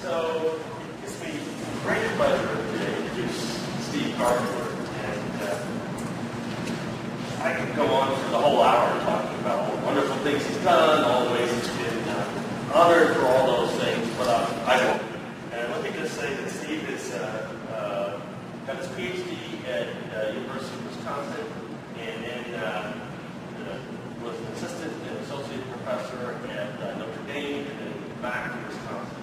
So it gives me great pleasure to introduce Steve Carpenter. And I could go on for the whole hour talking about all the wonderful things he's done, all the ways he's been honored for all those things, but I won't. And let me just say that Steve has got his PhD at University of Wisconsin, and then was an assistant and associate professor at Notre Dame, and then back to Wisconsin.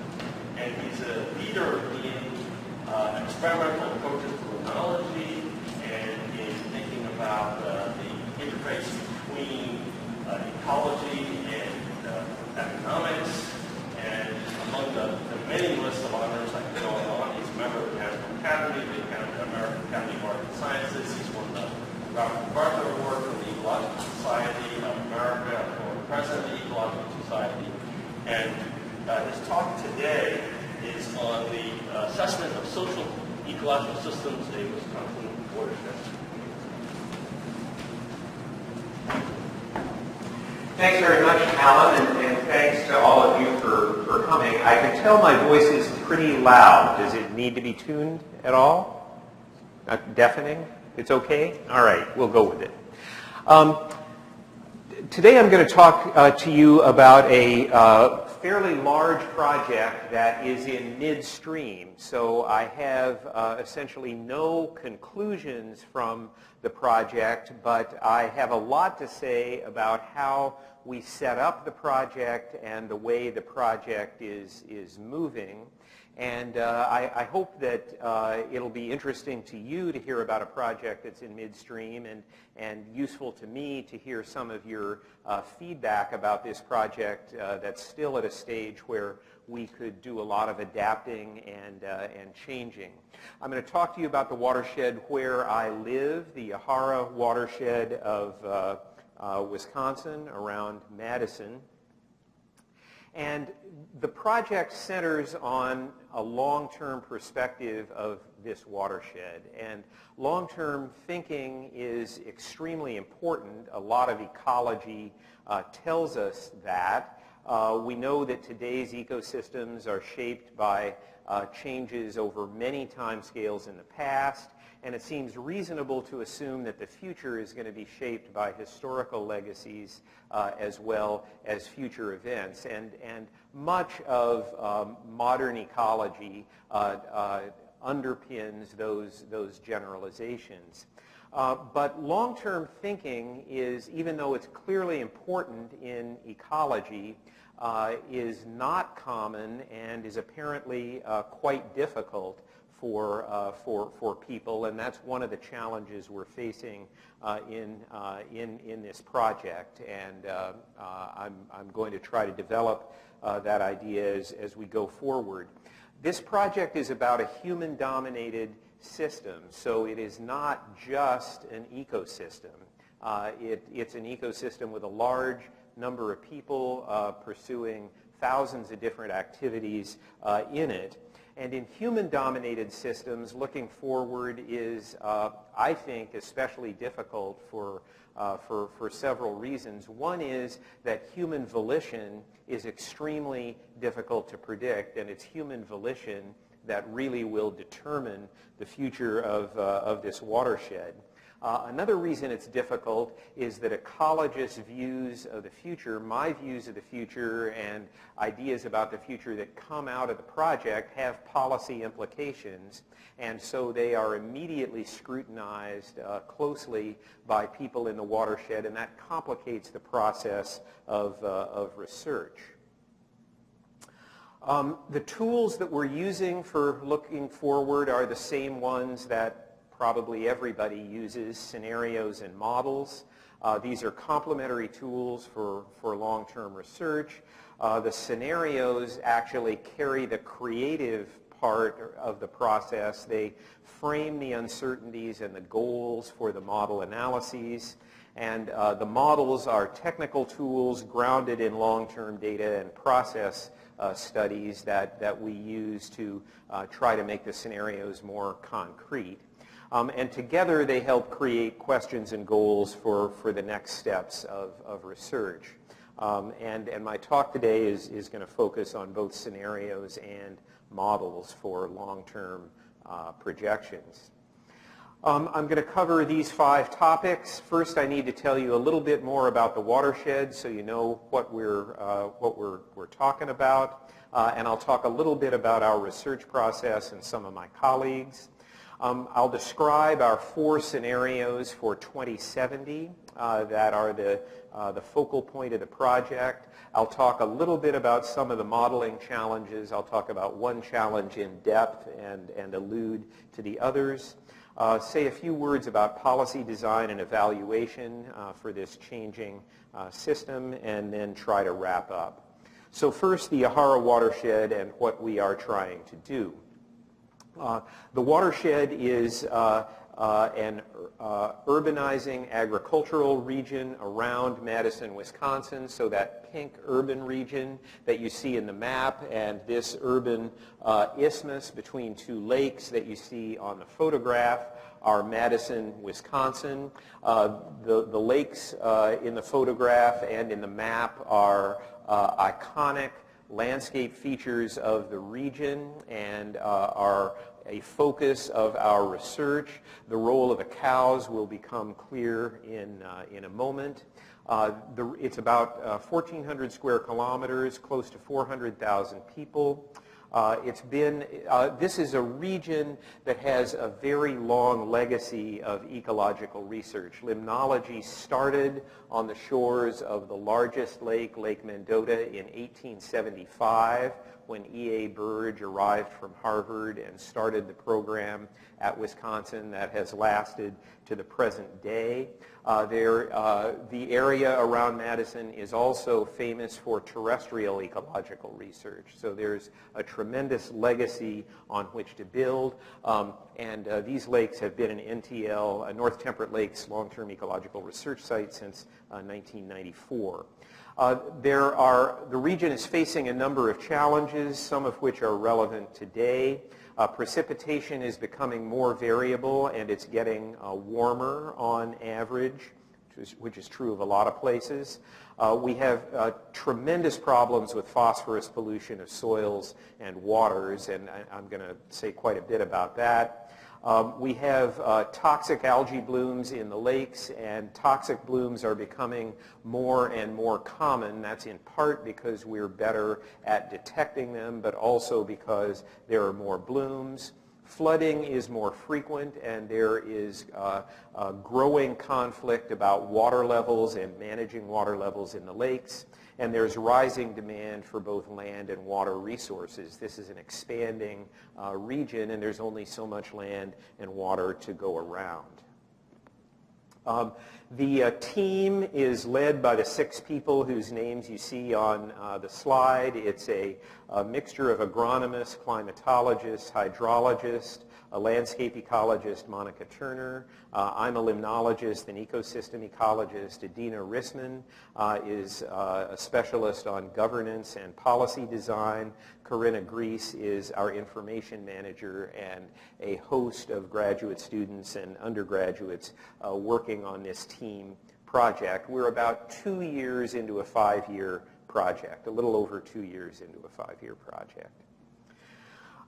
And he's a leader in experimental approaches to limnology and in thinking about the interface between ecology and economics. And among the many lists of honors that are going on, he's a member of the National Academy, the American Academy of Arts and Sciences. He's won the Robert MacArthur Award from the Ecological Society of America, or president of the Ecological Society. And his talk today is on the assessment of social ecological systems in Wisconsin watershed. Thanks very much, Alan, and thanks to all of you for coming. I can tell my voice is pretty loud. Does it need to be tuned at all? Not deafening? It's okay? All right, we'll go with it. Today I'm going to talk to you about a fairly large project that is in midstream. So I have essentially no conclusions from the project, but I have a lot to say about how we set up the project and the way the project is moving. And I hope that it'll be interesting to you to hear about a project that's in midstream, and useful to me to hear some of your feedback about this project that's still at a stage where we could do a lot of adapting and changing. I'm going to talk to you about the watershed where I live, the Yahara watershed of Wisconsin around Madison. And the project centers on a long-term perspective of this watershed. And long-term thinking is extremely important. A lot of ecology tells us that. We know that today's ecosystems are shaped by changes over many timescales in the past, and it seems reasonable to assume that the future is going to be shaped by historical legacies as well as future events. And much of modern ecology underpins those generalizations. But long-term thinking is, even though it's clearly important in ecology, is not common and is apparently quite difficult for people, and that's one of the challenges we're facing in this project. And I'm going to try to develop that idea as we go forward. This project is about a human-dominated system, so it is not just an ecosystem. It's an ecosystem with a large number of people pursuing thousands of different activities in it. And in human-dominated systems, looking forward is, I think, especially difficult for several reasons. One is that human volition is extremely difficult to predict, and it's human volition that really will determine the future of this watershed. Another reason it's difficult is that ecologists' views of the future, my views of the future, and ideas about the future that come out of the project have policy implications, and so they are immediately scrutinized closely by people in the watershed, and that complicates the process of research. The tools that we're using for looking forward are the same ones that probably everybody uses: scenarios and models. These are complementary tools for long-term research. The scenarios actually carry the creative part of the process. They frame the uncertainties and the goals for the model analyses. And the models are technical tools grounded in long-term data and process studies that we use to try to make the scenarios more concrete. And together they help create questions and goals for the next steps of research. And my talk today is going to focus on both scenarios and models for long-term projections. I'm going to cover these 5 topics. First, I need to tell you a little bit more about the watershed so you know what we're talking about. And I'll talk a little bit about our research process and some of my colleagues. I'll describe our 4 scenarios for 2070 that are the focal point of the project. I'll talk a little bit about some of the modeling challenges. I'll talk about one challenge in depth and allude to the others. Say a few words about policy design and evaluation for this changing system, and then try to wrap up. So first, the Yahara watershed and what we are trying to do. The watershed is an urbanizing agricultural region around Madison, Wisconsin. So that pink urban region that you see in the map and this urban isthmus between 2 lakes that you see on the photograph are Madison, Wisconsin. The lakes in the photograph and in the map are iconic landscape features of the region and are a focus of our research. The role of the cows will become clear in a moment. It's about 1,400 square kilometers, close to 400,000 people. This is a region that has a very long legacy of ecological research. Limnology started on the shores of the largest lake, Lake Mendota, in 1875 when E.A. Burge arrived from Harvard and started the program at Wisconsin that has lasted to the present day. The area around Madison is also famous for terrestrial ecological research. So there's a tremendous legacy on which to build. These lakes have been an NTL, North Temperate Lakes Long-Term Ecological Research Site since 1994. The region is facing a number of challenges, some of which are relevant today. Precipitation is becoming more variable and it's getting warmer on average, which is true of a lot of places. We have tremendous problems with phosphorus pollution of soils and waters, and I'm going to say quite a bit about that. We have toxic algae blooms in the lakes, and toxic blooms are becoming more and more common. That's in part because we're better at detecting them, but also because there are more blooms. Flooding is more frequent, and there is a growing conflict about water levels and managing water levels in the lakes. And there's rising demand for both land and water resources. This is an expanding region, and there's only so much land and water to go around. The team is led by the 6 people whose names you see on the slide. It's a mixture of agronomists, climatologists, hydrologists, a landscape ecologist, Monica Turner. I'm a limnologist and ecosystem ecologist. Adina Rissman is a specialist on governance and policy design. Corinna Grease is our information manager, and a host of graduate students and undergraduates working on this team project. We're about 2 years into a 5-year project, a little over 2 years into a 5-year project.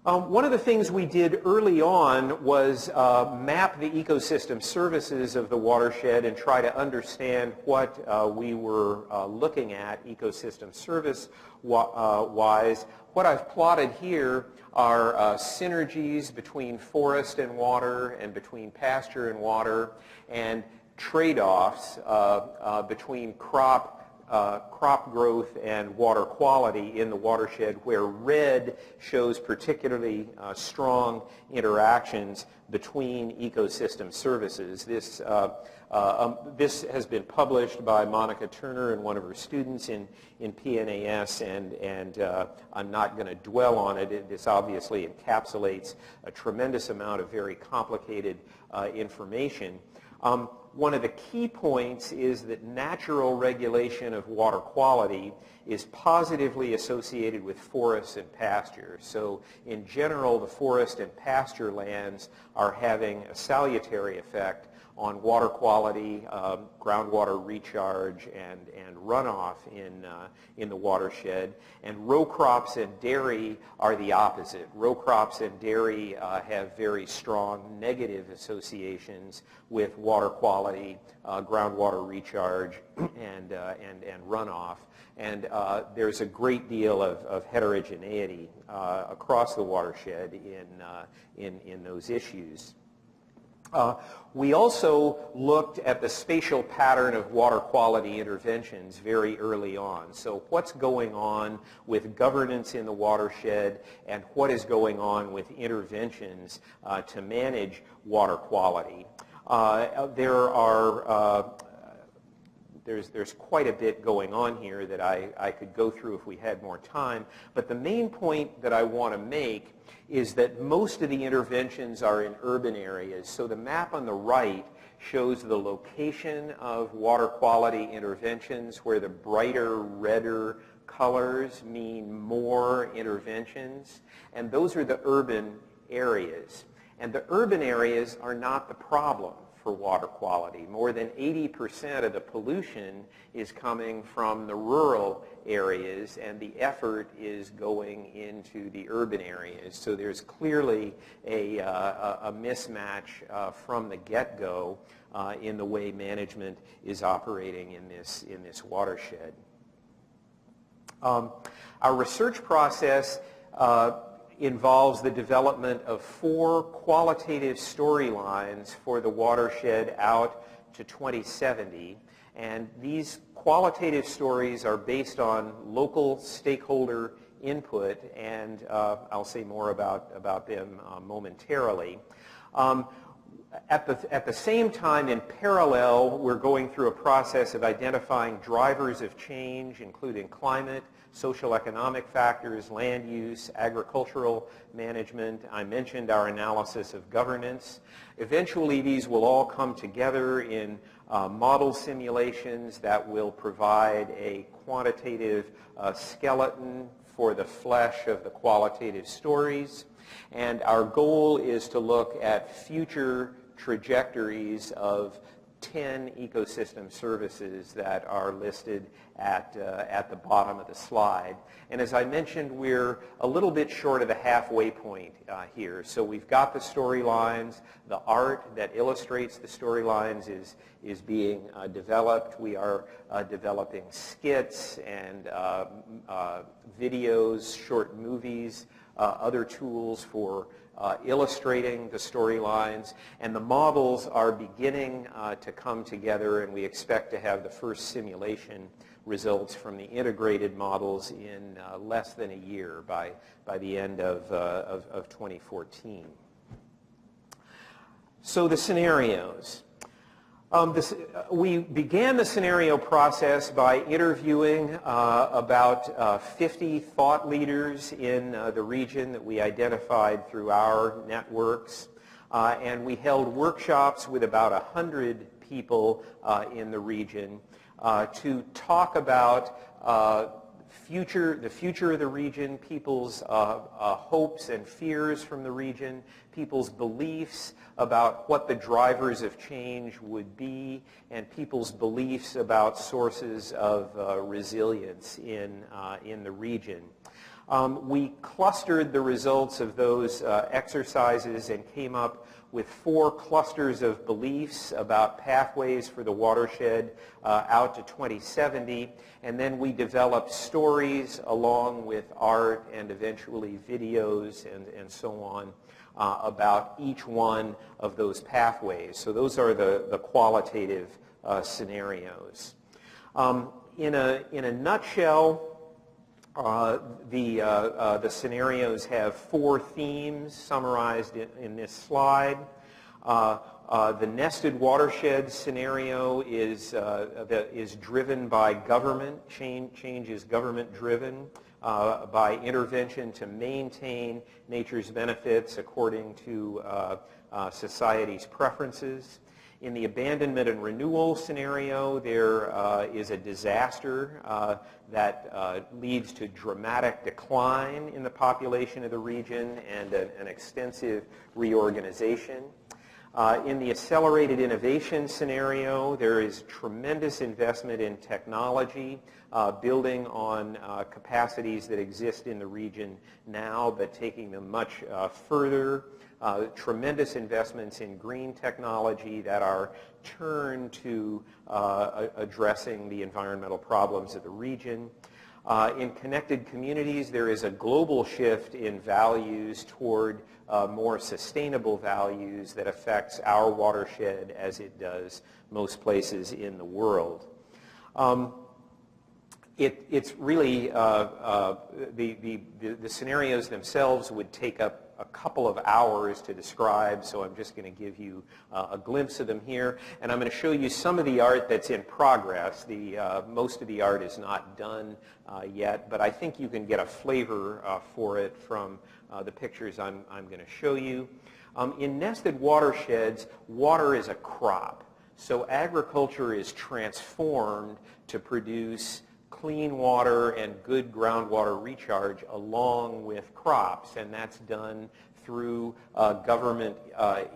One of the things we did early on was map the ecosystem services of the watershed and try to understand what we were looking at ecosystem service-wise. What I've plotted here are synergies between forest and water and between pasture and water, and trade-offs between crop growth and water quality in the watershed, where red shows particularly strong interactions between ecosystem services. This has been published by Monica Turner and one of her students in PNAS, and I'm not going to dwell on it. This obviously encapsulates a tremendous amount of very complicated information. One of the key points is that natural regulation of water quality is positively associated with forests and pasture. So in general, the forest and pasture lands are having a salutary effect on water quality, groundwater recharge, and runoff in the watershed. And row crops and dairy are the opposite. Row crops and dairy have very strong negative associations with water quality, groundwater recharge, and runoff. And there's a great deal of heterogeneity across the watershed in those issues. We also looked at the spatial pattern of water quality interventions very early on. So what's going on with governance in the watershed, and what is going on with interventions to manage water quality? There's quite a bit going on here that I could go through if we had more time, but the main point that I want to make is that most of the interventions are in urban areas. So the map on the right shows the location of water quality interventions, where the brighter, redder colors mean more interventions, and those are the urban areas. And the urban areas are not the problem for water quality. More than 80% of the pollution is coming from the rural areas, and the effort is going into the urban areas. So there's clearly a mismatch from the get-go in the way management is operating in this watershed. Our research process involves the development of 4 qualitative storylines for the watershed out to 2070. And these qualitative stories are based on local stakeholder input, and I'll say more about them momentarily. At the same time, in parallel, we're going through a process of identifying drivers of change, including climate, social-economic factors, land use, agricultural management. I mentioned our analysis of governance. Eventually, these will all come together in model simulations that will provide a quantitative skeleton for the flesh of the qualitative stories. And our goal is to look at future trajectories of 10 ecosystem services that are listed at the bottom of the slide. And as I mentioned, we're a little bit short of the halfway point here. So we've got the storylines. The art that illustrates the storylines is being developed. We are developing skits and videos, short movies, other tools for illustrating the storylines, and the models are beginning to come together, and we expect to have the first simulation results from the integrated models in less than a year, by the end of 2014. So the scenarios. We began the scenario process by interviewing about 50 thought leaders in the region that we identified through our networks, and we held workshops with about 100 people in the region to talk about the future of the region, people's hopes and fears from the region, people's beliefs about what the drivers of change would be, and people's beliefs about sources of resilience in the region. We clustered the results of those exercises and came up with 4 clusters of beliefs about pathways for the watershed out to 2070, and then we developed stories along with art and eventually videos and so on about each one of those pathways. So those are the qualitative scenarios. In a nutshell, the scenarios have 4 themes summarized in this slide. The nested watershed scenario is driven by government. Change is government driven by intervention to maintain nature's benefits according to society's preferences. In the abandonment and renewal scenario, there is a disaster that leads to dramatic decline in the population of the region and an extensive reorganization. In the accelerated innovation scenario, there is tremendous investment in technology, building on capacities that exist in the region now, but taking them much further. Tremendous investments in green technology that are turned to addressing the environmental problems of the region. In connected communities, there is a global shift in values toward more sustainable values that affects our watershed as it does most places in the world. It's really, the scenarios themselves would take up a couple of hours to describe, so I'm just going to give you a glimpse of them here. And I'm going to show you some of the art that's in progress. Most of the art is not done yet, but I think you can get a flavor for it from the pictures I'm going to show you. In nested watersheds, water is a crop. So agriculture is transformed to produce clean water and good groundwater recharge along with crops, and that's done through government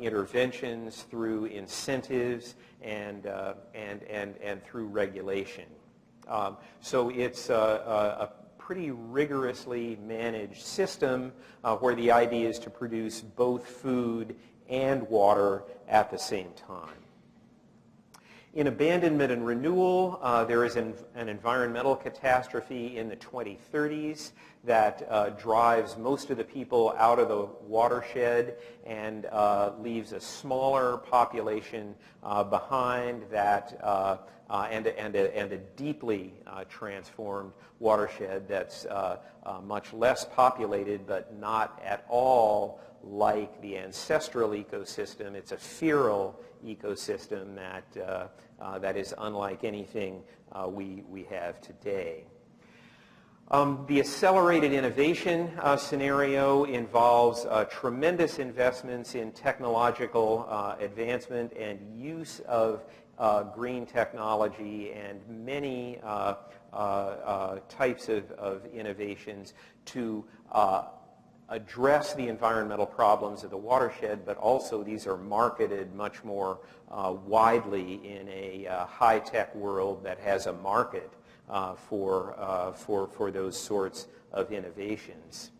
interventions, through incentives, and through regulation. So it's a pretty rigorously managed system where the idea is to produce both food and water at the same time. In abandonment and renewal, there is an environmental catastrophe in the 2030s that drives most of the people out of the watershed and leaves a smaller population behind that and a deeply transformed watershed that's much less populated but not at all like the ancestral ecosystem. It's a feral ecosystem that is unlike anything we have today. The accelerated innovation scenario involves tremendous investments in technological advancement and use of green technology and many types of innovations to address the environmental problems of the watershed, but also these are marketed much more widely in a high-tech world that has a market for those sorts of innovations.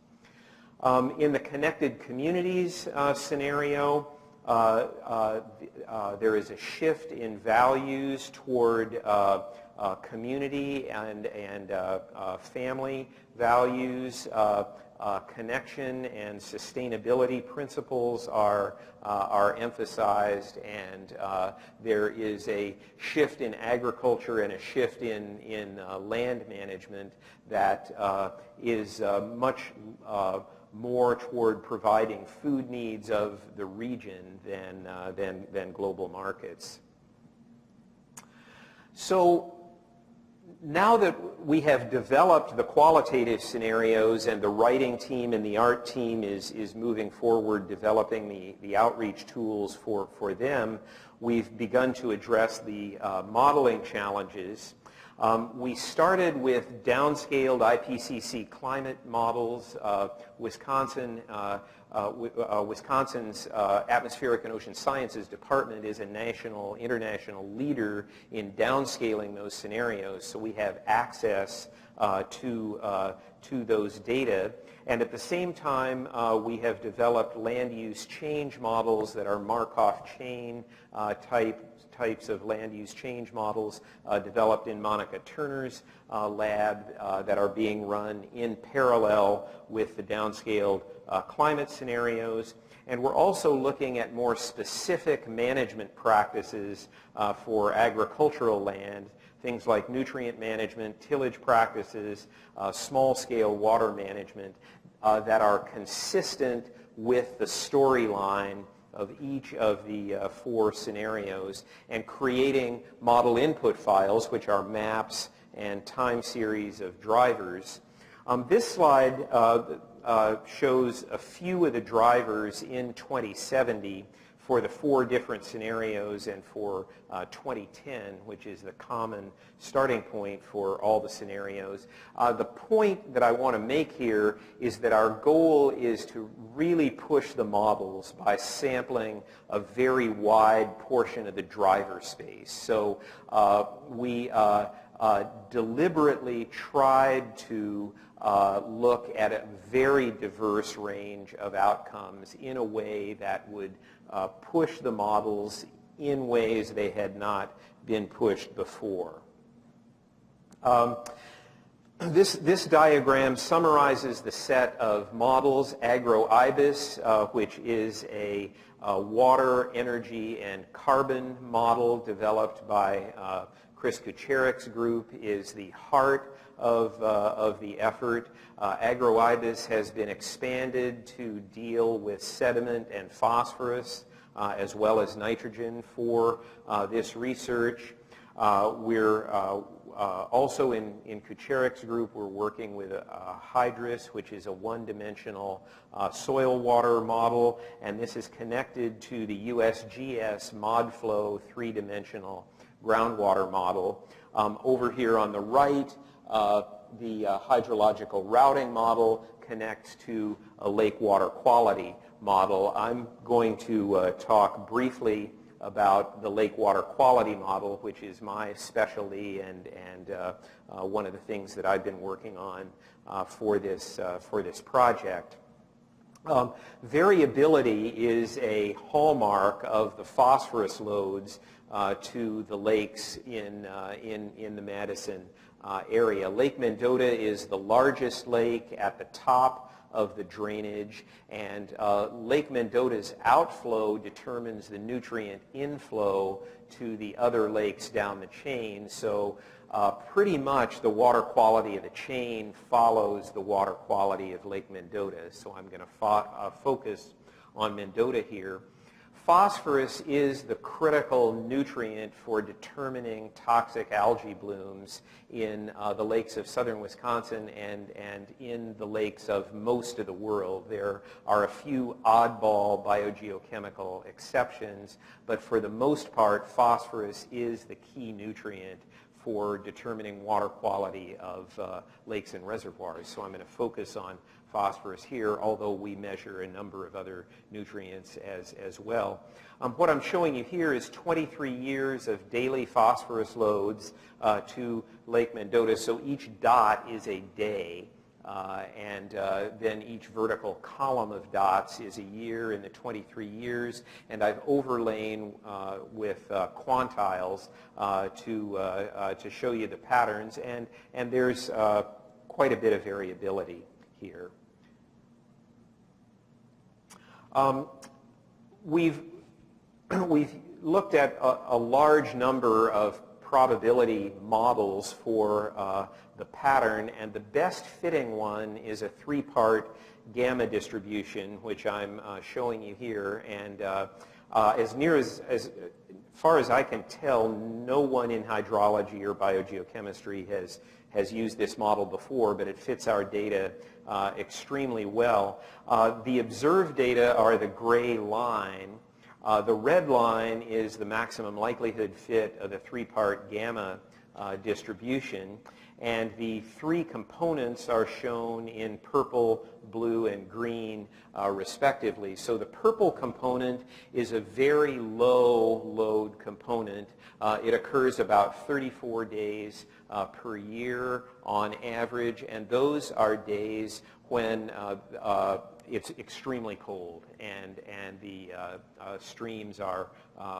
In the connected communities scenario, there is a shift in values toward community and family values. Connection and sustainability principles are emphasized, and there is a shift in agriculture and a shift in land management that is much more toward providing food needs of the region than global markets. So now that we have developed the qualitative scenarios and the writing team and the art team is moving forward developing the outreach tools for them, we've begun to address the modeling challenges. We started with downscaled IPCC climate models. Wisconsin's Atmospheric and Ocean Sciences Department is a international leader in downscaling those scenarios, so we have access to those data. And at the same time, we have developed land use change models that are Markov chain types of land use change models developed in Monica Turner's lab that are being run in parallel with the downscaled climate scenarios. And we're also looking at more specific management practices for agricultural land, things like nutrient management, tillage practices, small-scale water management that are consistent with the storyline of each of the four scenarios, and creating model input files, which are maps and time series of drivers. This slide shows a few of the drivers in 2070 for the 4 different scenarios and for 2010, which is the common starting point for all the scenarios. The point that I want to make here is that our goal is to really push the models by sampling a very wide portion of the driver space. So we deliberately tried to look at a very diverse range of outcomes in a way that would push the models in ways they had not been pushed before. This diagram summarizes the set of models. Agro-IBIS, which is a water, energy, and carbon model developed by Chris Kucharek's group, is the heart of the effort. Agro-IBIS has been expanded to deal with sediment and phosphorus as well as nitrogen for this research. We're also in Kucharek's group, we're working with Hydrus, which is a one-dimensional soil water model, and this is connected to the USGS ModFlow three-dimensional groundwater model. Over here on the right, the hydrological routing model connects to a lake water quality model. I'm going to talk briefly about the lake water quality model, which is my specialty and one of the things that I've been working on for this project. Variability is a hallmark of the phosphorus loads to the lakes in the Madison area. Lake Mendota is the largest lake at the top of the drainage, and Lake Mendota's outflow determines the nutrient inflow to the other lakes down the chain. So pretty much the water quality of the chain follows the water quality of Lake Mendota. So I'm going to focus on Mendota here. Phosphorus is the critical nutrient for determining toxic algae blooms in the lakes of southern Wisconsin and in the lakes of most of the world. There are a few oddball biogeochemical exceptions, but for the most part, phosphorus is the key nutrient for determining water quality of lakes and reservoirs. So I'm going to focus on phosphorus here, although we measure a number of other nutrients as well. What I'm showing you here is 23 years of daily phosphorus loads to Lake Mendota. So each dot is a day, and then each vertical column of dots is a year in the 23 years, and I've overlain with quantiles to show you the patterns, and there's quite a bit of variability here. We've looked at a large number of probability models for the pattern, and the best fitting one is a 3-part gamma distribution, which I'm showing you here. And as far as I can tell, no one in hydrology or biogeochemistry has used this model before, but it fits our data extremely well. The observed data are the gray line. The red line is the maximum likelihood fit of the 3-part gamma distribution, and the 3 components are shown in purple, blue, and green respectively. So the purple component is a very low load component. It occurs about 34 days per year on average, and those are days when it's extremely cold and the streams are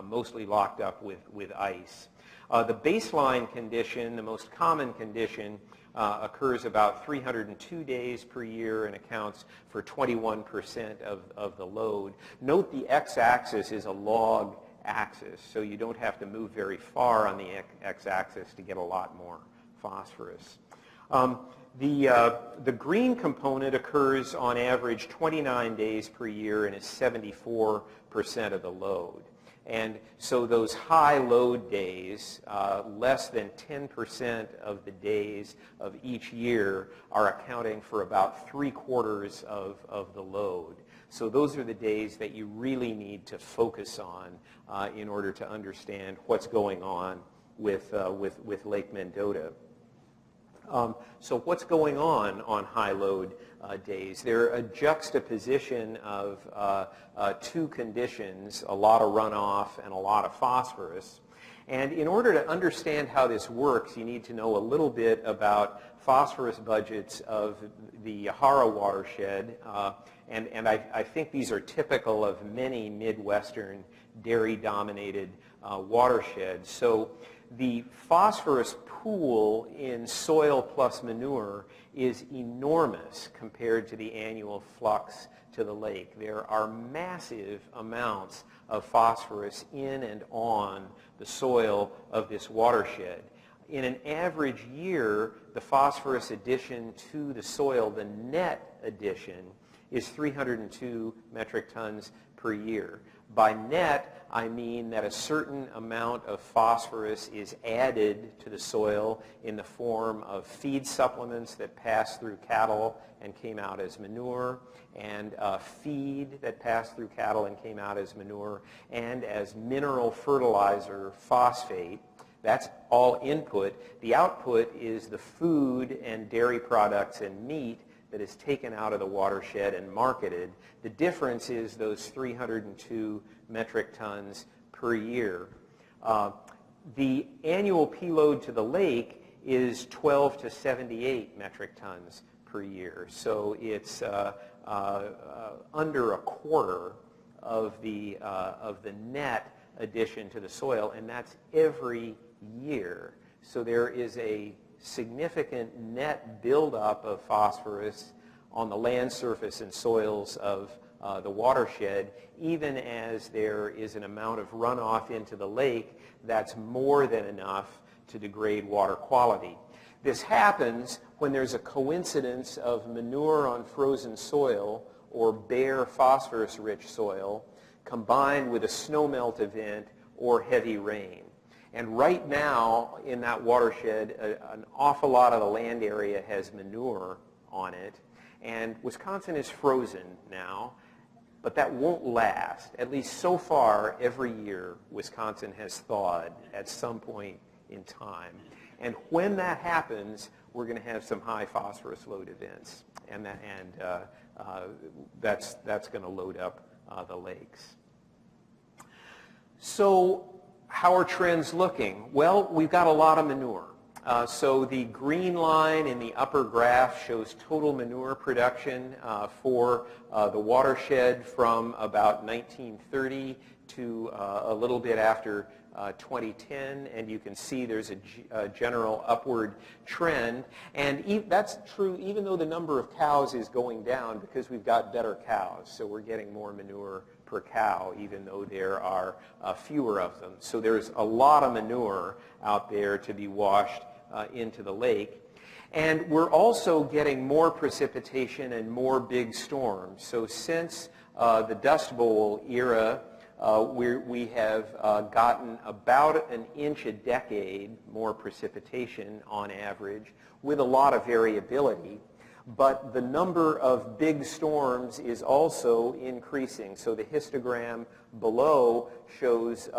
mostly locked up with ice. The baseline condition, the most common condition, occurs about 302 days per year and accounts for 21% of the load. Note the x-axis is a log axis, so you don't have to move very far on the x-axis to get a lot more phosphorus. The green component occurs on average 29 days per year and is 74% of the load. And so those high load days, less than 10% of the days of each year, are accounting for about 3/4 of the load. So those are the days that you really need to focus on in order to understand what's going on with Lake Mendota. So what's going on high load days? They're a juxtaposition of two conditions, a lot of runoff and a lot of phosphorus. And in order to understand how this works, you need to know a little bit about phosphorus budgets of the Yahara watershed. And I think these are typical of many Midwestern dairy-dominated watersheds. So the phosphorus pool in soil plus manure is enormous compared to the annual flux to the lake. There are massive amounts of phosphorus in and on the soil of this watershed. In an average year, the phosphorus addition to the soil, the net addition, is 302 metric tons per year. By net, I mean that a certain amount of phosphorus is added to the soil in the form of feed supplements that pass through cattle and came out as manure, and feed that passed through cattle and came out as manure, and as mineral fertilizer phosphate. That's all input. The output is the food and dairy products and meat that is taken out of the watershed and marketed. The difference is those 302 metric tons per year. The annual P-load to the lake is 12 to 78 metric tons per year. So it's under a quarter of the net addition to the soil, and that's every year. So there is a significant net buildup of phosphorus on the land surface and soils of the watershed, even as there is an amount of runoff into the lake that's more than enough to degrade water quality. This happens when there's a coincidence of manure on frozen soil or bare phosphorus-rich soil combined with a snowmelt event or heavy rain. And right now in that watershed, an awful lot of the land area has manure on it. And Wisconsin is frozen now, but that won't last. At least so far, every year, Wisconsin has thawed at some point in time. And when that happens, we're going to have some high phosphorus load events. And that's going to load up the lakes. So how are trends looking? Well, we've got a lot of manure. So the green line in the upper graph shows total manure production for the watershed from about 1930 to a little bit after 2010, and you can see there's a general upward trend. And that's true even though the number of cows is going down because we've got better cows. So we're getting more manure per cow, even though there are fewer of them. So there's a lot of manure out there to be washed into the lake. And we're also getting more precipitation and more big storms. So since the Dust Bowl era, we have gotten about an inch a decade more precipitation on average, with a lot of variability. But the number of big storms is also increasing. So the histogram below shows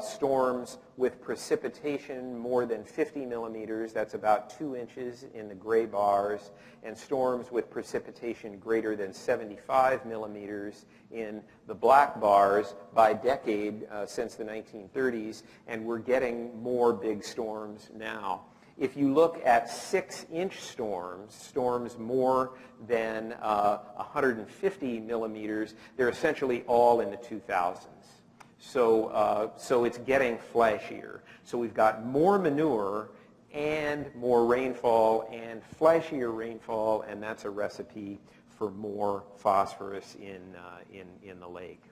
storms with precipitation more than 50 millimeters, that's about 2 inches in the gray bars, and storms with precipitation greater than 75 millimeters in the black bars by decade since the 1930s, and we're getting more big storms now. If you look at 6-inch storms more than 150 millimeters, they're essentially all in the 2000s. So it's getting flashier. So we've got more manure and more rainfall and flashier rainfall, and that's a recipe for more phosphorus in the lake.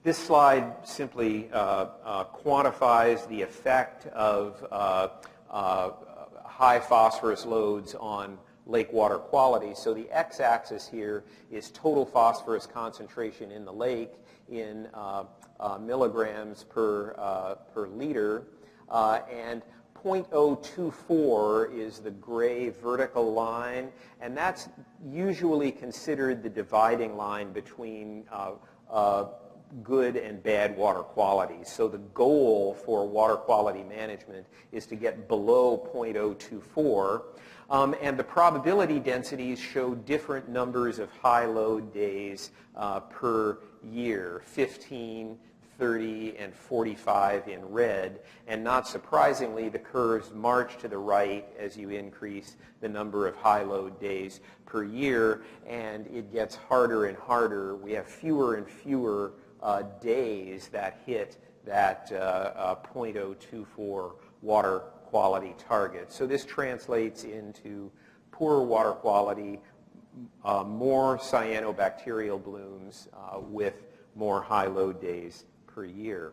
This slide simply quantifies the effect of high phosphorus loads on lake water quality. So the x-axis here is total phosphorus concentration in the lake in milligrams per liter, and 0.024 is the gray vertical line, and that's usually considered the dividing line between good and bad water quality. So the goal for water quality management is to get below 0.024, and the probability densities show different numbers of high load days per year, 15, 30, and 45 in red, and not surprisingly the curves march to the right as you increase the number of high load days per year, and it gets harder and harder. We have fewer and fewer days that hit that 0.024 water quality target. So this translates into poorer water quality, more cyanobacterial blooms with more high load days per year.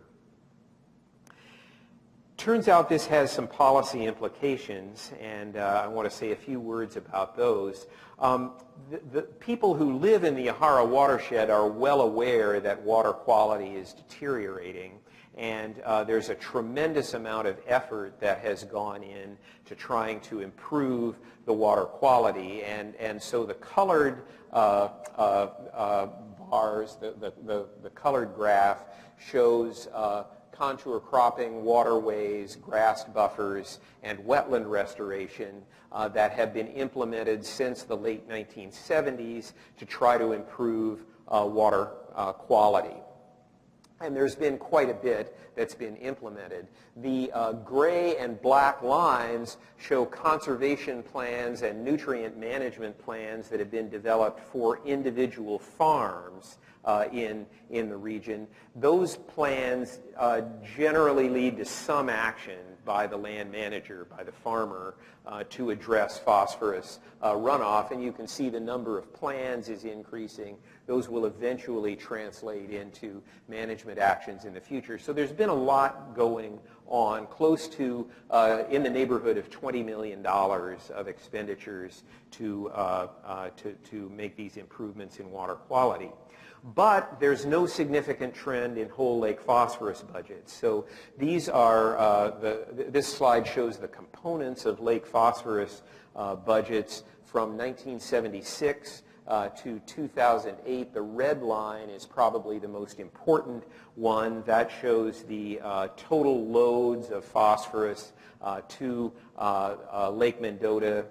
Turns out this has some policy implications, and I want to say a few words about those. The people who live in the Yahara watershed are well aware that water quality is deteriorating, and there's a tremendous amount of effort that has gone in to trying to improve the water quality, and so the colored bars, the colored graph shows contour cropping, waterways, grassed buffers, and wetland restoration that have been implemented since the late 1970s to try to improve water quality. And there's been quite a bit that's been implemented. The gray and black lines show conservation plans and nutrient management plans that have been developed for individual farms in the region. Those plans generally lead to some action by the land manager, by the farmer, to address phosphorus runoff, and you can see the number of plans is increasing. Those will eventually translate into management actions in the future. So there's been a lot going on, close to in the neighborhood of $20 million of expenditures to make these improvements in water quality. But there's no significant trend in whole lake phosphorus budgets. So these are, this slide shows the components of lake phosphorus budgets from 1976 to 2008. The red line is probably the most important one. That shows the total loads of phosphorus to Lake Mendota,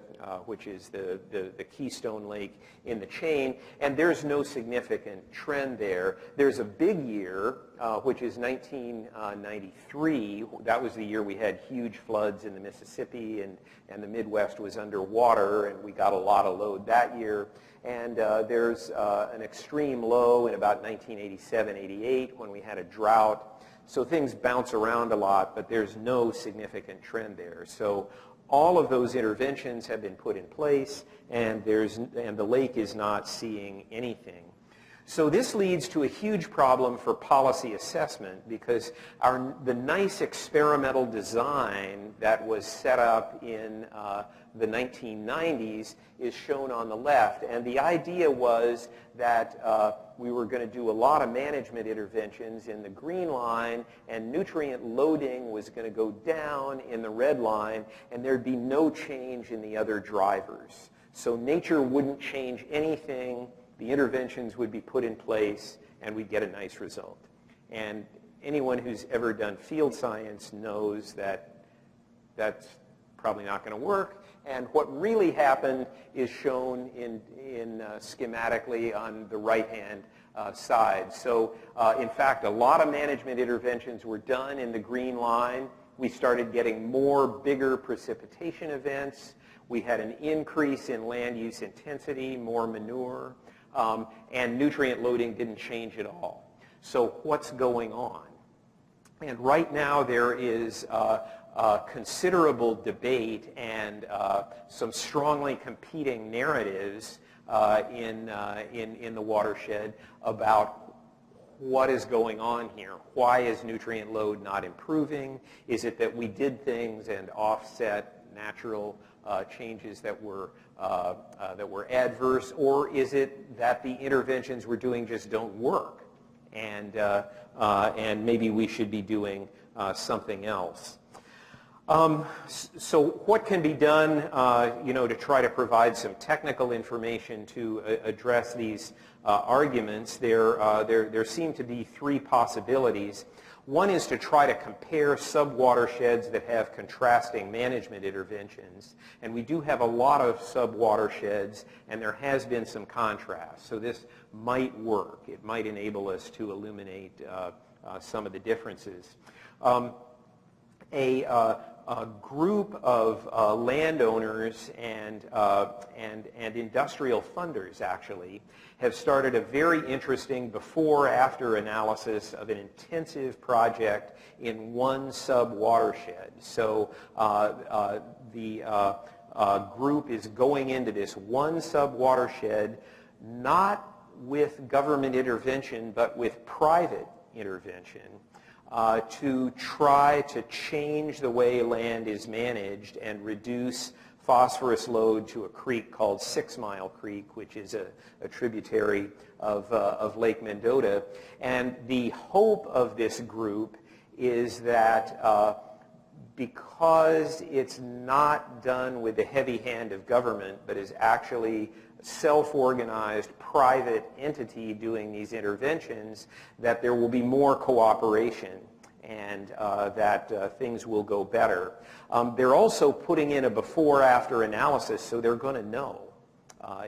which is the keystone lake in the chain, and there's no significant trend there. There's a big year, which is 1993. That was the year we had huge floods in the Mississippi, and the Midwest was underwater, and we got a lot of load that year. And there's an extreme low in about 1987-88 when we had a drought. So things bounce around a lot, but there's no significant trend there. So all of those interventions have been put in place, and the lake is not seeing anything. So this leads to a huge problem for policy assessment, because the nice experimental design that was set up in the 1990s is shown on the left. And the idea was that we were going to do a lot of management interventions in the green line, and nutrient loading was going to go down in the red line, and there'd be no change in the other drivers. So nature wouldn't change anything. The interventions would be put in place, and we'd get a nice result. And anyone who's ever done field science knows that that's probably not going to work. And what really happened is shown in schematically on the right-hand side. So in fact, a lot of management interventions were done in the green line. We started getting more bigger precipitation events. We had an increase in land use intensity, more manure, and nutrient loading didn't change at all. So what's going on? And right now there is considerable debate and some strongly competing narratives in the watershed about what is going on here. Why is nutrient load not improving? Is it that we did things and offset natural changes that were adverse, or is it that the interventions we're doing just don't work, and maybe we should be doing something else? So what can be done, to try to provide some technical information to address these arguments? There seem to be three possibilities. One is to try to compare sub-watersheds that have contrasting management interventions. And we do have a lot of sub-watersheds, and there has been some contrast. So this might work. It might enable us to illuminate some of the differences. A group of landowners and industrial funders actually have started a very interesting before-after analysis of an intensive project in one sub-watershed. So the group is going into this one sub-watershed not with government intervention but with private intervention. To try to change the way land is managed and reduce phosphorus load to a creek called 6 Mile Creek, which is a tributary of Lake Mendota. And the hope of this group is that because it's not done with the heavy hand of government, but is actually self-organized private entity doing these interventions, that there will be more cooperation and that things will go better. They're also putting in a before-after analysis, so they're going to know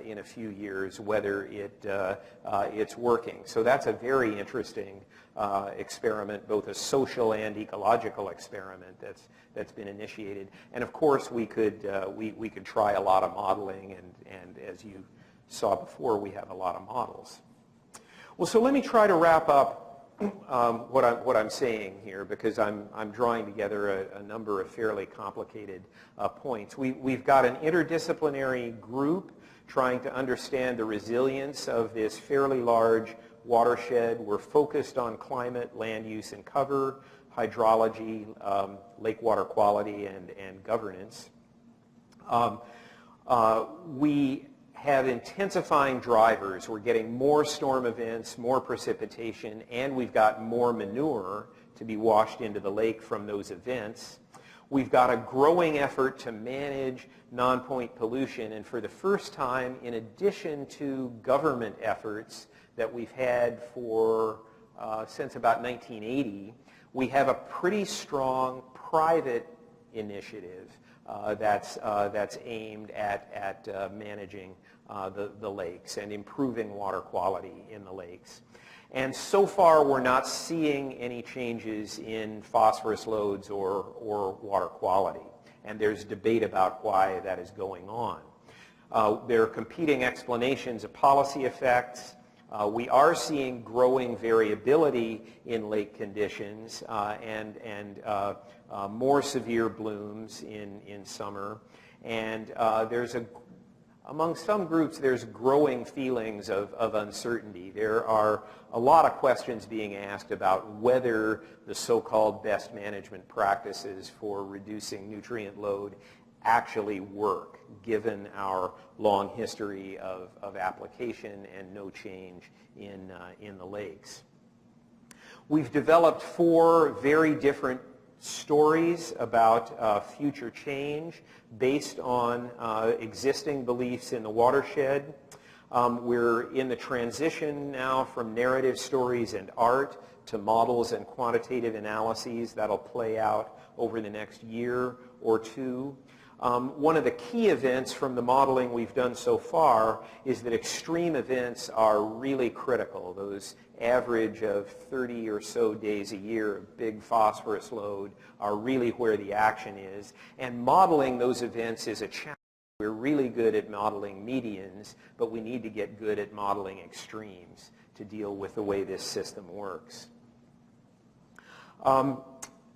in a few years whether it's working. So that's a very interesting experiment, both a social and ecological experiment that's been initiated. And of course, we could try a lot of modeling, and as you saw before, we have a lot of models. Well, so let me try to wrap up what I'm saying here, because I'm drawing together a number of fairly complicated points. We've got an interdisciplinary group trying to understand the resilience of this fairly large watershed. We're focused on climate, land use and cover, hydrology, lake water quality, and governance. We have intensifying drivers. We're getting more storm events, more precipitation, and we've got more manure to be washed into the lake from those events. We've got a growing effort to manage non-point pollution, and for the first time, in addition to government efforts that we've had since about 1980, we have a pretty strong private initiative that's aimed at managing the lakes and improving water quality in the lakes. And so far, we're not seeing any changes in phosphorus loads or water quality. And there's debate about why that is going on. There are competing explanations of policy effects. We are seeing growing variability in lake conditions and more severe blooms in summer. And among some groups, there's growing feelings of uncertainty. There are a lot of questions being asked about whether the so-called best management practices for reducing nutrient load actually work, given our long history of application and no change in the lakes. We've developed 4 very different stories about future change based on existing beliefs in the watershed. We're in the transition now from narrative stories and art to models and quantitative analyses. That'll play out over the next year or two. One of the key events from the modeling we've done so far is that extreme events are really critical. Those average of 30 or so days a year of big phosphorus load are really where the action is. And modeling those events is a challenge. We're really good at modeling medians, but we need to get good at modeling extremes to deal with the way this system works.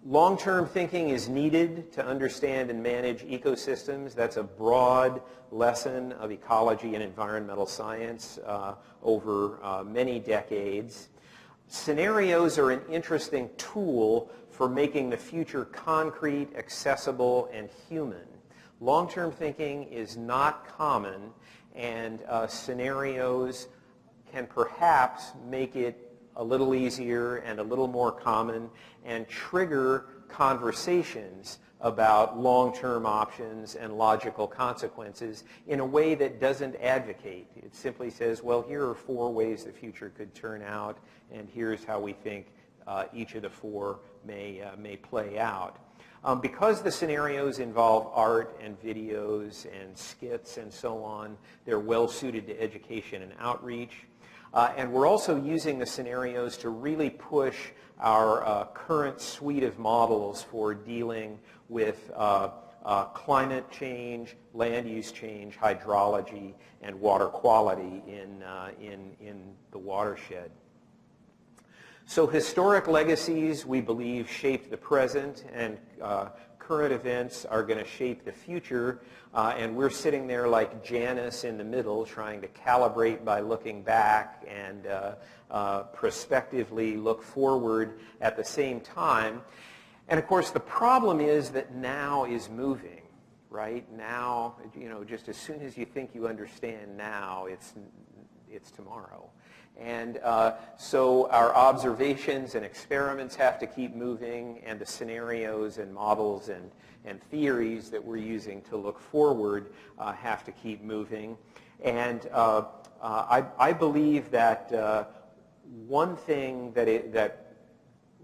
Long-term thinking is needed to understand and manage ecosystems. That's a broad lesson of ecology and environmental science over many decades. Scenarios are an interesting tool for making the future concrete, accessible, and human. Long-term thinking is not common, and scenarios can perhaps make it a little easier and a little more common and trigger conversations about long-term options and logical consequences in a way that doesn't advocate. It simply says, well, here are 4 ways the future could turn out, and here's how we think each of the 4 may play out. Because the scenarios involve art and videos and skits and so on, they're well suited to education and outreach. And we're also using the scenarios to really push our current suite of models for dealing with climate change, land use change, hydrology, and water quality in the watershed. So historic legacies, we believe, shaped the present, and current events are going to shape the future, and we're sitting there like Janus in the middle, trying to calibrate by looking back and prospectively look forward at the same time. And of course, the problem is that now is moving, right? Now, just as soon as you think you understand now, it's tomorrow. And so our observations and experiments have to keep moving, and the scenarios and models and theories that we're using to look forward have to keep moving. And I believe that one thing that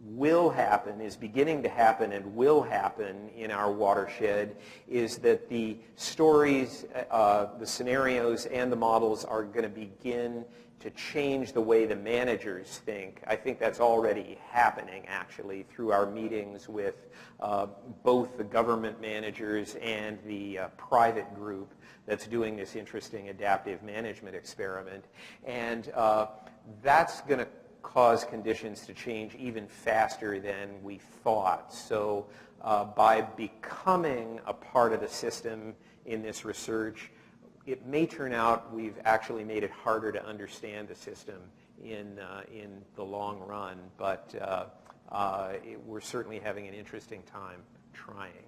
will happen, is beginning to happen and will happen in our watershed, is that the stories, the scenarios, and the models are going to begin to change the way the managers think. I think that's already happening, actually, through our meetings with both the government managers and the private group that's doing this interesting adaptive management experiment. And that's going to cause conditions to change even faster than we thought. So by becoming a part of the system in this research, it may turn out we've actually made it harder to understand the system in the long run, but we're certainly having an interesting time trying.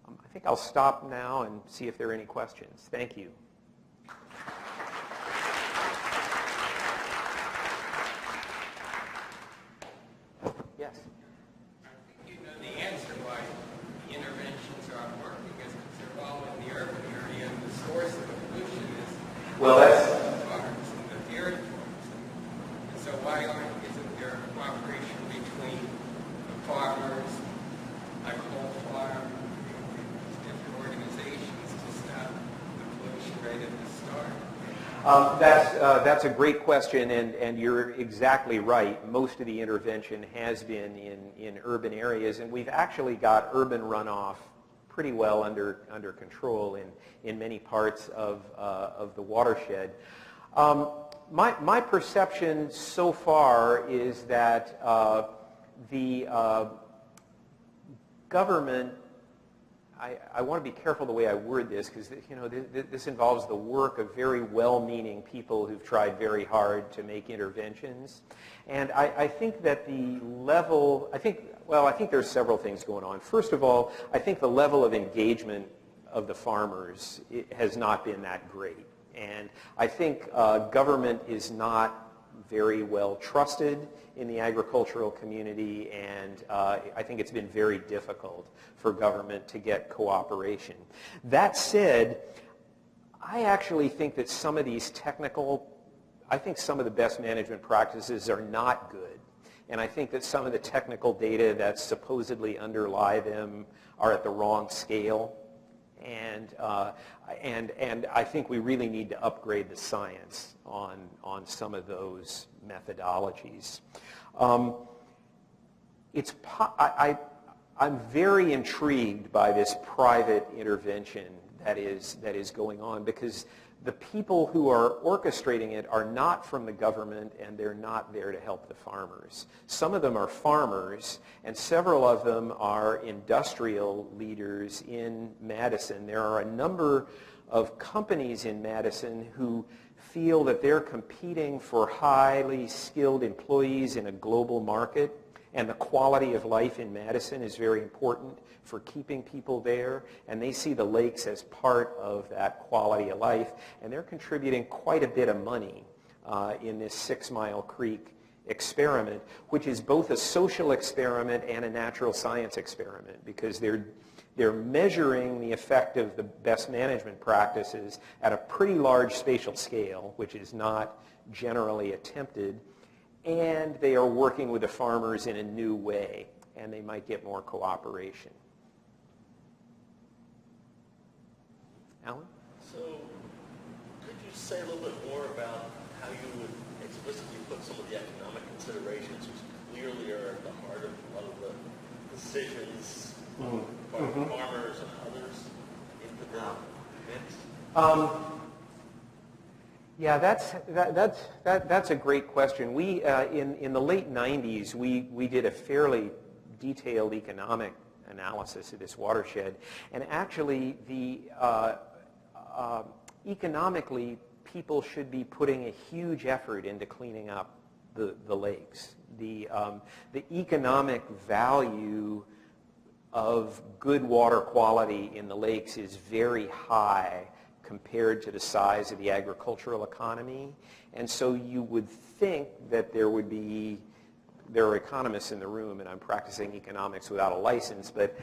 I think I'll stop now and see if there are any questions. Thank you. Yes? I think you know the answer why the interventions aren't working, is because they're all in the urban area, and the source of the pollution is Well, that's farms and the dairy farms. And so why isn't there cooperation between the farmers, like Whole Farm, different organizations to stop the pollution right at the start? That's a great question, and you're exactly right. Most of the intervention has been in urban areas, and we've actually got urban runoff pretty well under control in many parts of the watershed. My perception so far is that the government, I want to be careful the way I word this, because this involves the work of very well-meaning people who've tried very hard to make interventions. And I think that the level, I think there's several things going on. First of all, I think the level of engagement of the farmers has not been that great. And I think government is not very well trusted in the agricultural community, and I think it's been very difficult for government to get cooperation. That said, I actually think that some of these I think some of the best management practices are not good. And I think that some of the technical data that supposedly underlie them are at the wrong scale. And I think we really need to upgrade the science on some of those methodologies. I'm very intrigued by this private intervention that is going on, because the people who are orchestrating it are not from the government, and they're not there to help the farmers. Some of them are farmers, and several of them are industrial leaders in Madison. There are a number of companies in Madison who feel that they're competing for highly skilled employees in a global market, And the quality of life in Madison is very important for keeping people there, and they see the lakes as part of that quality of life, and they're contributing quite a bit of money in this 6 Mile Creek experiment, which is both a social experiment and a natural science experiment, because they're measuring the effect of the best management practices at a pretty large spatial scale, which is not generally attempted, and they are working with the farmers in a new way, and they might get more cooperation. Alan? So, could you say a little bit more about how you would explicitly put some of the economic considerations, which clearly are at the heart of a lot of the decisions by farmers and others, into the mix? Yeah, that's a great question. We in the late 90s we did a fairly detailed economic analysis of this watershed, and actually economically people should be putting a huge effort into cleaning up the lakes. The economic value of good water quality in the lakes is very high compared to the size of the agricultural economy. And so you would think that there are economists in the room, and I'm practicing economics without a license, but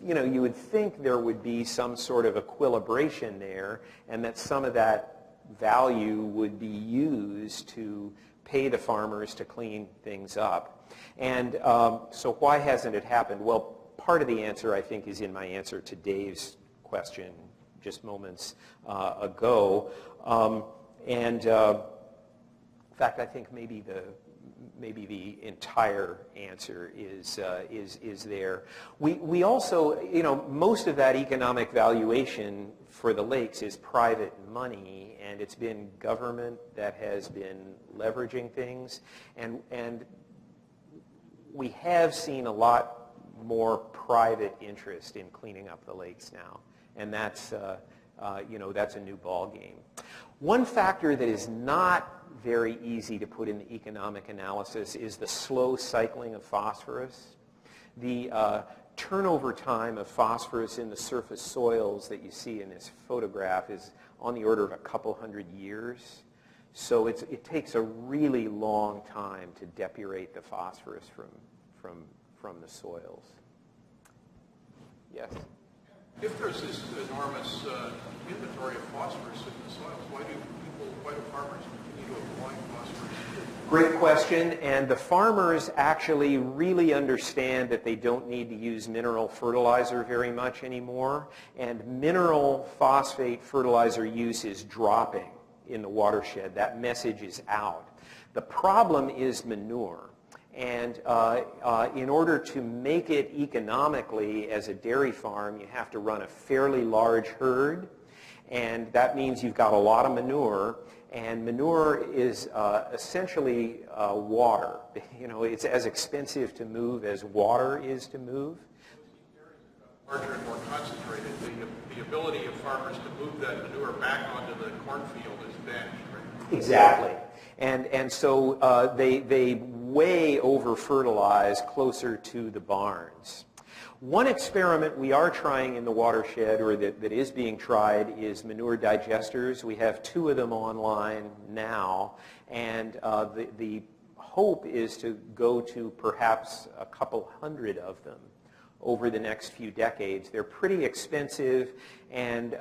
you would think there would be some sort of equilibration there, and that some of that value would be used to pay the farmers to clean things up. And so why hasn't it happened? Well, part of the answer, I think, is in my answer to Dave's question just moments ago. In fact, I think maybe the entire answer is there. We also, most of that economic valuation for the lakes is private money, and it's been government that has been leveraging things, and we have seen a lot more private interest in cleaning up the lakes now, and that's a new ball game. One factor that is not very easy to put in the economic analysis is the slow cycling of phosphorus. The turnover time of phosphorus in the surface soils that you see in this photograph is on the order of a couple hundred years. So it takes a really long time to depurate the phosphorus from the soils. Yes? If there's this enormous inventory of phosphorus in the soils, why do farmers continue to apply phosphorus? Great question, and the farmers actually really understand that they don't need to use mineral fertilizer very much anymore, and mineral phosphate fertilizer use is dropping in the watershed. That message is out. The problem is manure. And in order to make it economically as a dairy farm, you have to run a fairly large herd, and that means you've got a lot of manure, and manure is essentially water. It's as expensive to move as water is to move. Larger and more concentrated, the ability of farmers to move that manure back onto the cornfield is vanished, right? Exactly. And so they way over-fertilize closer to the barns. One experiment we are trying in the watershed, or that is being tried, is manure digesters. We have 2 of them online now, and the hope is to go to perhaps a couple hundred of them over the next few decades. They're pretty expensive, and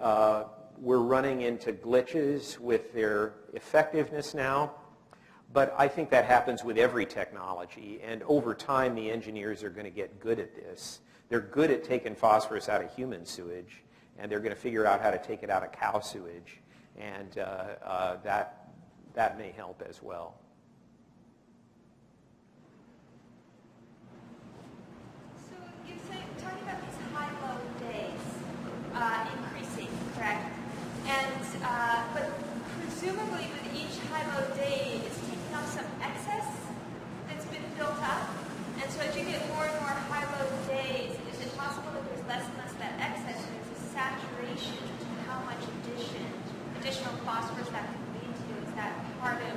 we're running into glitches with their effectiveness now. But I think that happens with every technology, and over time the engineers are going to get good at this. They're good at taking phosphorus out of human sewage, and they're going to figure out how to take it out of cow sewage, and that may help as well. So you're talking about these high-low days increasing, correct? And but presumably with each high-low day, it's taking off some excess that's been built up. And so as you get more and more high-low days, is it possible that there's less and less of that excess, and there's a saturation to how much additional phosphorus that can lead to? Is that part of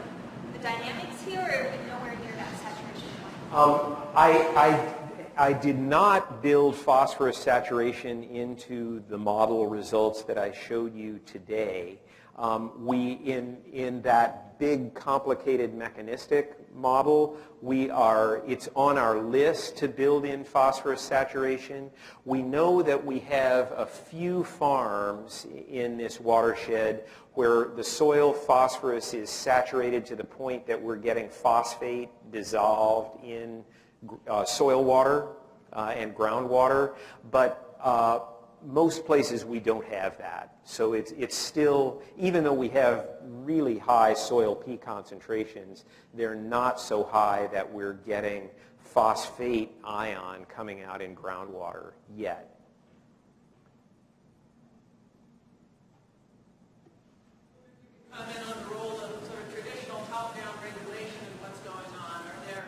the dynamics here, or are we nowhere near that saturation point? I did not build phosphorus saturation into the model results that I showed you today. In that big, complicated mechanistic model, it's on our list to build in phosphorus saturation. We know that we have a few farms in this watershed where the soil phosphorus is saturated to the point that we're getting phosphate dissolved in soil water and groundwater, but most places we don't have that. So it's still, even though we have really high soil P concentrations, they're not so high that we're getting phosphate ion coming out in groundwater yet. Comment on the role of sort of traditional top-down regulation and what's going on. Are there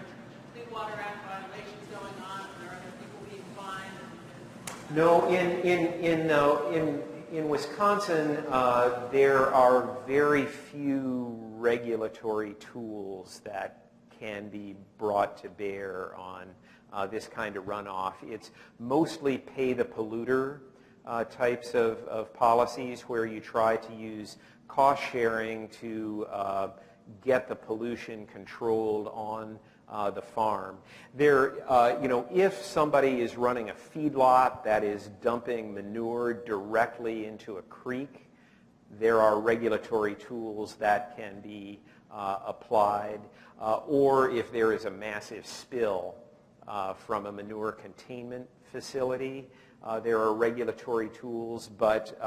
Clean Water Act violations going on? Are there people being fined? No, in Wisconsin, there are very few regulatory tools that can be brought to bear on this kind of runoff. It's mostly pay the polluter types of policies where you try to use cost sharing to get the pollution controlled on the farm. If somebody is running a feedlot that is dumping manure directly into a creek, there are regulatory tools that can be applied. Or if there is a massive spill from a manure containment facility, there are regulatory tools, but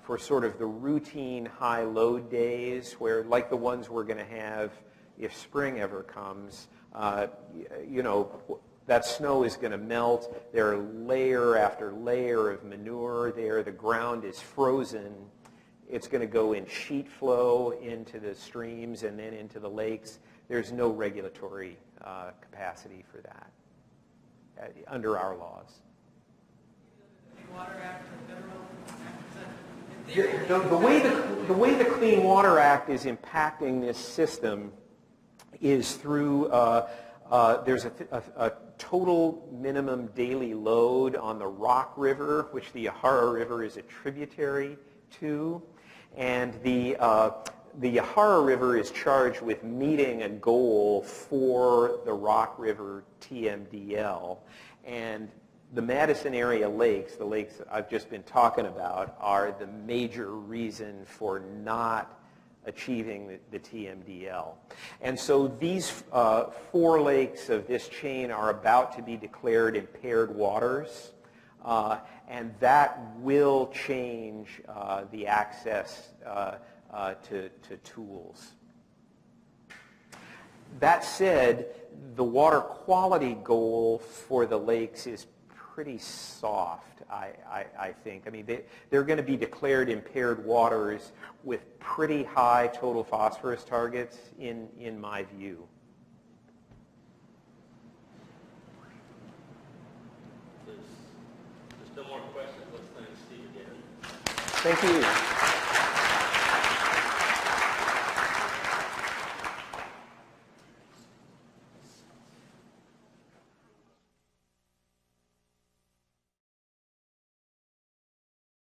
for sort of the routine high load days, where like the ones we're going to have if spring ever comes, that snow is going to melt. There are layer after layer of manure there. The ground is frozen. It's going to go in sheet flow into the streams and then into the lakes. There's no regulatory capacity for that under our laws. Water Act or federal act? The way the Clean Water Act is impacting this system is through there's a total minimum daily load on the Rock River, which the Yahara River is a tributary to, and the Yahara River is charged with meeting a goal for the Rock River TMDL, and the Madison area lakes, the lakes I've just been talking about, are the major reason for not achieving the TMDL. And so these 4 lakes of this chain are about to be declared impaired waters, and that will change the access to tools. That said, the water quality goal for the lakes is pretty soft, I think. I mean, they're going to be declared impaired waters with pretty high total phosphorus targets, in my view. There's no more questions. Let's thank Steve again. Thank you.